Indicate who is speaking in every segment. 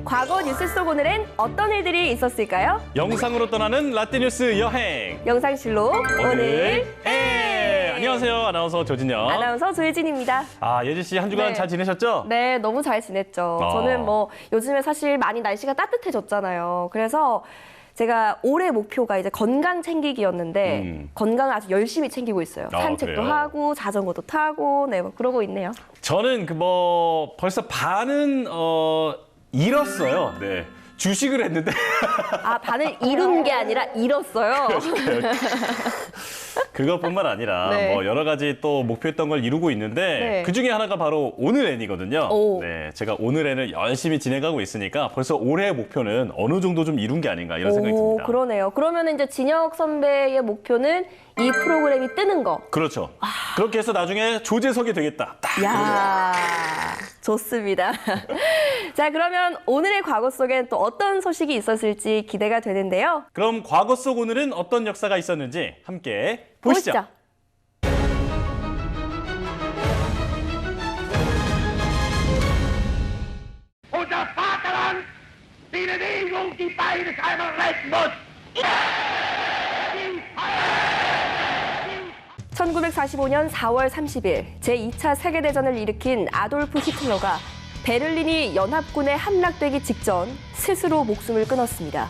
Speaker 1: 과거 뉴스 속 오늘엔 어떤 일들이 있었을까요?
Speaker 2: 영상으로 떠나는 라떼뉴스 여행.
Speaker 1: 영상실로 오늘
Speaker 2: 안녕하세요. 아나운서 조진영.
Speaker 1: 아나운서 조혜진입니다.
Speaker 2: 예진 씨 한 주간
Speaker 1: 네.
Speaker 2: 잘 지내셨죠?
Speaker 1: 네, 너무 잘 지냈죠. 저는 요즘에 사실 많이 날씨가 따뜻해졌잖아요. 그래서 제가 올해 목표가 이제 건강 챙기기였는데 건강을 아주 열심히 챙기고 있어요. 산책도
Speaker 2: 그래요?
Speaker 1: 하고 자전거도 타고 그러고 있네요.
Speaker 2: 저는 벌써 반은 잃었어요. 네. 주식을 했는데
Speaker 1: 반을 이룬 게 아니라 잃었어요.
Speaker 2: 그것뿐만 아니라
Speaker 1: 네.
Speaker 2: 여러 가지 또 목표했던 걸 이루고 있는데
Speaker 1: 네.
Speaker 2: 그중에 하나가 바로 오늘 N이거든요.
Speaker 1: 오.
Speaker 2: 네, 제가 오늘 N을 열심히 진행하고 있으니까 벌써 올해 목표는 어느 정도 좀 이룬 게 아닌가 이런 생각이 듭니다.
Speaker 1: 그러네요. 그러면 이제 진혁 선배의 목표는 이 프로그램이 뜨는 거.
Speaker 2: 그렇죠. 그렇게 해서 나중에 조재석이 되겠다. 딱
Speaker 1: 야, 좋습니다. 자, 그러면 오늘의 과거 속엔 또 어떤 소식이 있었을지 기대가 되는데요.
Speaker 2: 그럼 과거 속 오늘은 어떤 역사가 있었는지 함께 보시죠.
Speaker 3: Unser Vaterland, die Bewegung, die beides einmal retten muss.
Speaker 1: 1945년 4월 30일 제2차 세계대전을 일으킨 아돌프 히틀러가 베를린이 연합군에 함락되기 직전 스스로 목숨을 끊었습니다.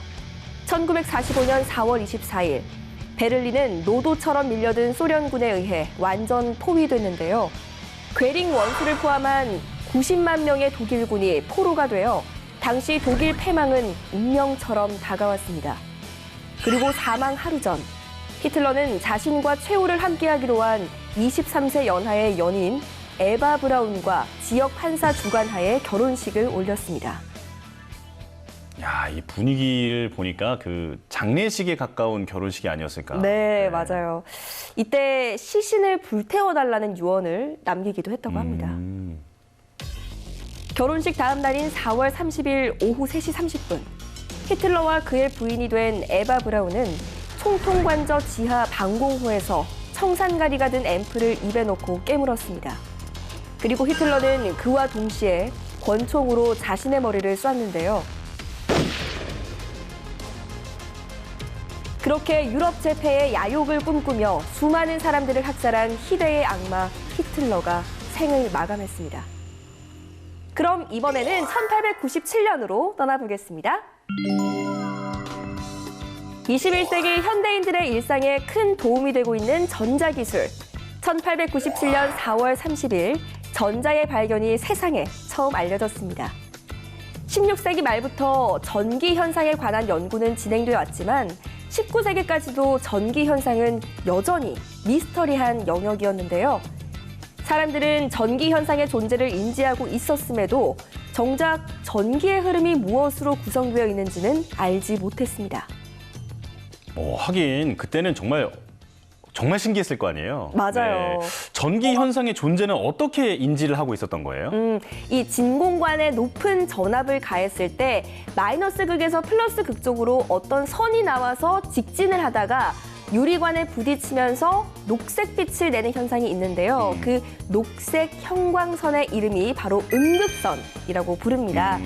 Speaker 1: 1945년 4월 24일 베를린은 노도처럼 밀려든 소련군에 의해 완전 포위됐는데요. 괴링 원수를 포함한 90만 명의 독일군이 포로가 되어 당시 독일 패망은 운명처럼 다가왔습니다. 그리고 사망 하루 전 히틀러는 자신과 최후를 함께하기로 한 23세 연하의 연인 에바 브라운과 지역 판사 주관하에 결혼식을 올렸습니다.
Speaker 2: 야, 이 분위기를 보니까 그 장례식에 가까운 결혼식이 아니었을까?
Speaker 1: 네, 맞아요. 이때 시신을 불태워달라는 유언을 남기기도 했다고 합니다. 결혼식 다음 날인 4월 30일 오후 3시 30분 히틀러와 그의 부인이 된 에바 브라운은 총통관저 지하 방공호에서 청산가리가 든 앰플을 입에 넣고 깨물었습니다. 그리고 히틀러는 그와 동시에 권총으로 자신의 머리를 쐈는데요. 그렇게 유럽 제패의 야욕을 꿈꾸며 수많은 사람들을 학살한 희대의 악마 히틀러가 생을 마감했습니다. 그럼 이번에는 1897년으로 떠나보겠습니다. 21세기 현대인들의 일상에 큰 도움이 되고 있는 전자기술. 1897년 4월 30일 전자의 발견이 세상에 처음 알려졌습니다. 16세기 말부터 전기 현상에 관한 연구는 진행되어 왔지만 19세기까지도 전기 현상은 여전히 미스터리한 영역이었는데요. 사람들은 전기 현상의 존재를 인지하고 있었음에도 정작 전기의 흐름이 무엇으로 구성되어 있는지는 알지 못했습니다.
Speaker 2: 하긴 그때는 정말 신기했을 거 아니에요.
Speaker 1: 맞아요.
Speaker 2: 네. 전기 현상의 존재는 어떻게 인지를 하고 있었던 거예요?
Speaker 1: 이 진공관에 높은 전압을 가했을 때 마이너스 극에서 플러스 극 쪽으로 어떤 선이 나와서 직진을 하다가 유리관에 부딪히면서 녹색빛을 내는 현상이 있는데요. 그 녹색 형광선의 이름이 바로 음극선이라고 부릅니다.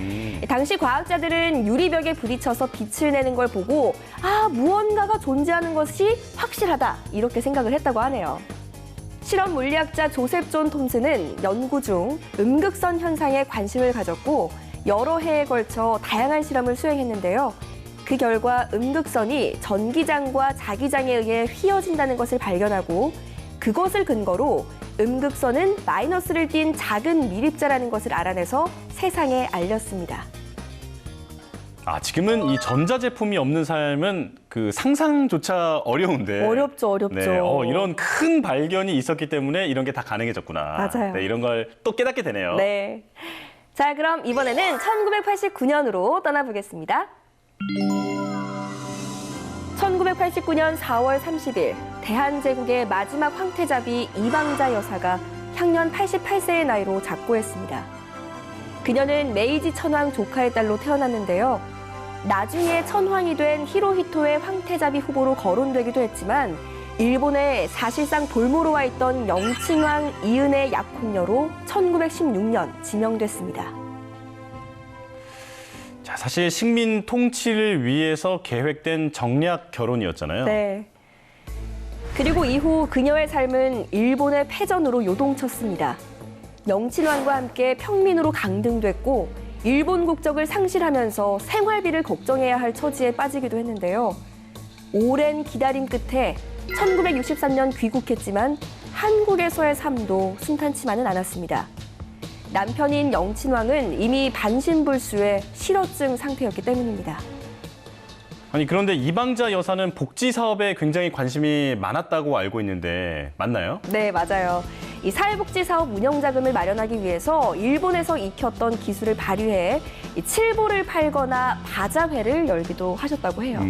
Speaker 1: 당시 과학자들은 유리벽에 부딪혀서 빛을 내는 걸 보고 무언가가 존재하는 것이 확실하다 이렇게 생각을 했다고 하네요. 실험 물리학자 조셉 존 톰슨은 연구 중 음극선 현상에 관심을 가졌고 여러 해에 걸쳐 다양한 실험을 수행했는데요. 그 결과 음극선이 전기장과 자기장에 의해 휘어진다는 것을 발견하고 그것을 근거로 음극선은 마이너스를 띤 작은 미립자라는 것을 알아내서 세상에 알렸습니다.
Speaker 2: 지금은 이 전자제품이 없는 삶은 그 상상조차 어려운데.
Speaker 1: 어렵죠.
Speaker 2: 네, 이런 큰 발견이 있었기 때문에 이런 게 다 가능해졌구나.
Speaker 1: 맞아요.
Speaker 2: 네, 이런 걸 또 깨닫게 되네요.
Speaker 1: 네. 자, 그럼 이번에는 1989년으로 떠나보겠습니다. 1989년 4월 30일 대한제국의 마지막 황태자비 이방자 여사가 향년 88세의 나이로 작고했습니다. 그녀는 메이지 천황 조카의 딸로 태어났는데요. 나중에 천황이 된 히로히토의 황태자비 후보로 거론되기도 했지만 일본에 사실상 볼모로와 있던 영친왕 이은의 약혼녀로 1916년 지명됐습니다.
Speaker 2: 자, 사실 식민 통치를 위해서 계획된 정략 결혼이었잖아요.
Speaker 1: 네. 그리고 이후 그녀의 삶은 일본의 패전으로 요동쳤습니다. 영친왕과 함께 평민으로 강등됐고 일본 국적을 상실하면서 생활비를 걱정해야 할 처지에 빠지기도 했는데요. 오랜 기다림 끝에 1963년 귀국했지만 한국에서의 삶도 순탄치만은 않았습니다. 남편인 영친왕은 이미 반신불수의 실어증 상태였기 때문입니다.
Speaker 2: 아니, 그런데 이방자 여사는 복지 사업에 굉장히 관심이 많았다고 알고 있는데 맞나요?
Speaker 1: 네, 맞아요. 이 사회복지 사업 운영 자금을 마련하기 위해서 일본에서 익혔던 기술을 발휘해 이 칠보를 팔거나 바자회를 열기도 하셨다고 해요.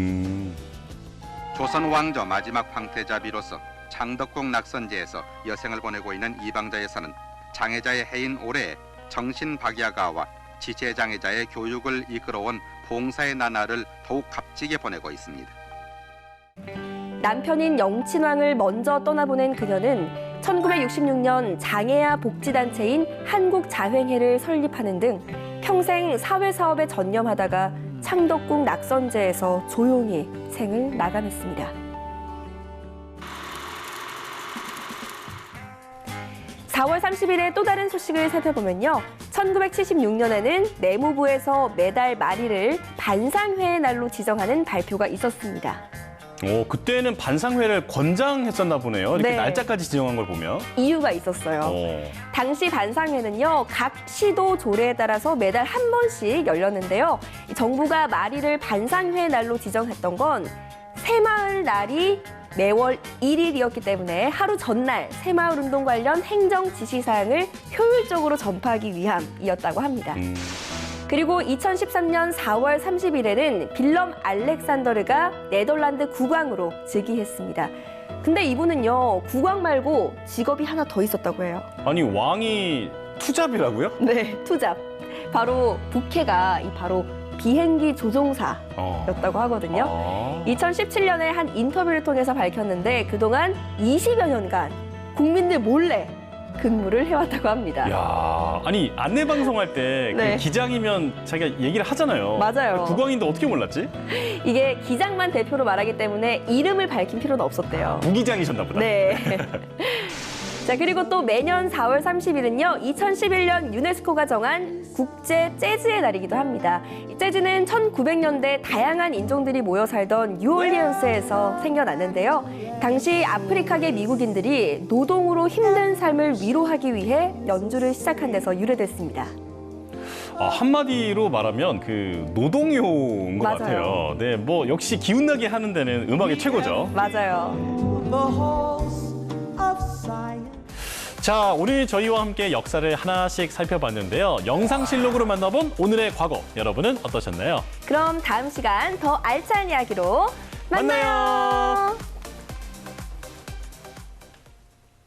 Speaker 4: 조선 왕조 마지막 황태자비로서 창덕궁 낙선제에서 여생을 보내고 있는 이방자 여사는 장애자의 해인 올해에 정신박야가와 지체장애자의 교육을 이끌어온 봉사의 나날을 더욱 값지게 보내고 있습니다.
Speaker 1: 남편인 영친왕을 먼저 떠나보낸 그녀는 1966년 장애아 복지단체인 한국자횡회를 설립하는 등 평생 사회사업에 전념하다가 창덕궁 낙선제에서 조용히 생을 마감했습니다. 4월 30일에 또 다른 소식을 살펴보면요. 1976년에는 내무부에서 매달 말일을 반상회의 날로 지정하는 발표가 있었습니다.
Speaker 2: 그때는 반상회를 권장했었나 보네요. 이렇게
Speaker 1: 네.
Speaker 2: 날짜까지 지정한 걸 보면.
Speaker 1: 이유가 있었어요. 당시 반상회는요, 각 시도 조례에 따라서 매달 한 번씩 열렸는데요. 정부가 말일을 반상회 날로 지정했던 건 새마을 날이 매월 1일이었기 때문에 하루 전날 새마을 운동 관련 행정 지시사항을 효율적으로 전파하기 위함이었다고 합니다. 그리고 2013년 4월 30일에는 빌럼 알렉산더르가 네덜란드 국왕으로 즉위했습니다. 근데 이분은요, 국왕 말고 직업이 하나 더 있었다고 해요.
Speaker 2: 아니, 왕이 투잡이라고요?
Speaker 1: 네, 투잡. 바로 부캐가 바로 비행기 조종사였다고 하거든요. 2017년에 한 인터뷰를 통해서 밝혔는데 그동안 20여 년간 국민들 몰래 근무를 해왔다고 합니다.
Speaker 2: 야, 아니 안내 방송할 때
Speaker 1: 네.
Speaker 2: 그 기장이면 자기가 얘기를 하잖아요.
Speaker 1: 맞아요.
Speaker 2: 국왕인데 어떻게 몰랐지?
Speaker 1: 이게 기장만 대표로 말하기 때문에 이름을 밝힌 필요는 없었대요.
Speaker 2: 부기장이셨나 보다.
Speaker 1: 네. 자, 그리고 또 매년 4월 30일은요, 2011년 유네스코가 정한 국제 재즈의 날이기도 합니다. 이 재즈는 1900년대 다양한 인종들이 모여 살던 뉴올리언스에서 생겨났는데요. 당시 아프리카계 미국인들이 노동으로 힘든 삶을 위로하기 위해 연주를 시작한 데서 유래됐습니다.
Speaker 2: 한마디로 말하면 그 노동요인 것
Speaker 1: 맞아요.
Speaker 2: 같아요. 네, 뭐 역시 기운나게 하는 데는 음악이 최고죠.
Speaker 1: 맞아요.
Speaker 2: 자, 오늘 저희와 함께 역사를 하나씩 살펴봤는데요. 영상실록으로 만나본 오늘의 과거, 여러분은 어떠셨나요?
Speaker 1: 그럼 다음 시간 더 알찬 이야기로 만나요.